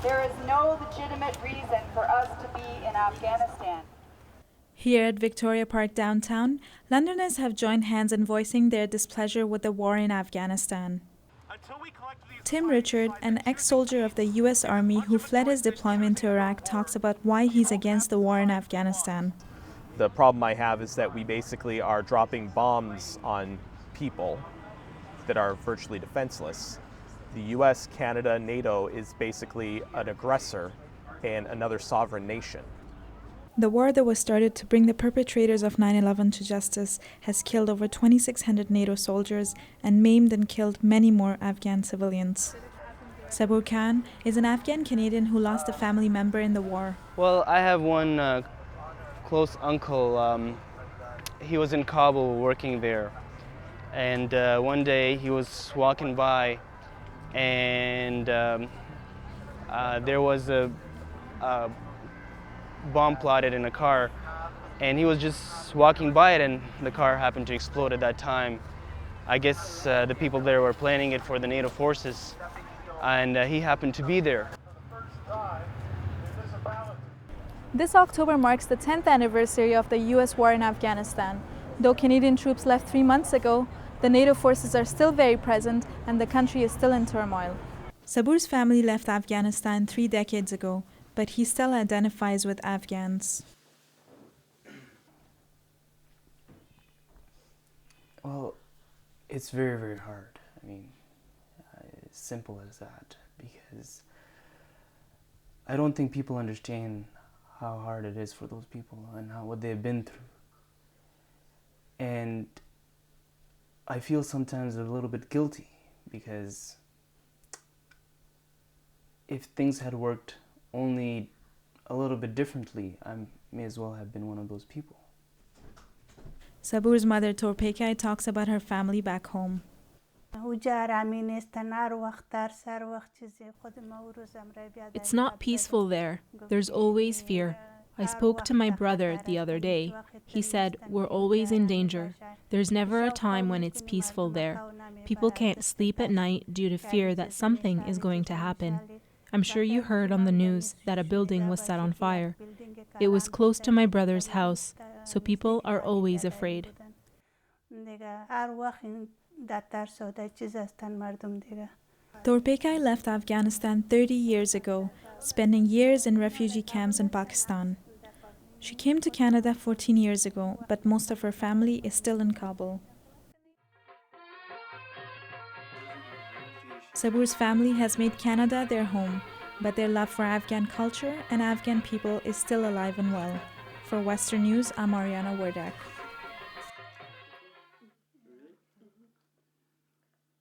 There is no legitimate reason for us to be in Afghanistan. Here at Victoria Park downtown, Londoners have joined hands in voicing their displeasure with the war in Afghanistan. Tim Richard, an ex-soldier of the U.S. Army who fled his deployment to Iraq, talks about why he's against the war in Afghanistan. The problem I have is that we basically are dropping bombs on people that are virtually defenseless. The US, Canada, NATO is basically an aggressor and another sovereign nation. The war that was started to bring the perpetrators of 9/11 to justice has killed over 2,600 NATO soldiers and maimed and killed many more Afghan civilians. Sabur Khan is an Afghan Canadian who lost a family member in the war. Well, I have one close uncle. He was in Kabul working there, and one day he was walking by, and there was a bomb plotted in a car, and he was just walking by it, and the car happened to explode at that time. I guess the people there were planning it for the NATO forces, and he happened to be there. This October marks the 10th anniversary of the U.S. war in Afghanistan. Though Canadian troops left 3 months ago, the NATO forces are still very present and the country is still in turmoil. Sabur's family left Afghanistan 3 decades ago, but he still identifies with Afghans. Well, it's very, very hard. I mean, as simple as that, because I don't think people understand how hard it is for those people and what they've been through. And I feel sometimes a little bit guilty, because if things had worked only a little bit differently, I may as well have been one of those people. Sabur's mother, Torpekai, talks about her family back home. It's not peaceful there. There's always fear. I spoke to my brother the other day. He said, we're always in danger. There's never a time when it's peaceful there. People can't sleep at night due to fear that something is going to happen. I'm sure you heard on the news that a building was set on fire. It was close to my brother's house, so people are always afraid. Torpekai left Afghanistan 30 years ago, spending years in refugee camps in Pakistan. She came to Canada 14 years ago, but most of her family is still in Kabul. Sabur's family has made Canada their home, but their love for Afghan culture and Afghan people is still alive and well. For Western News, I'm Ariana Wardak.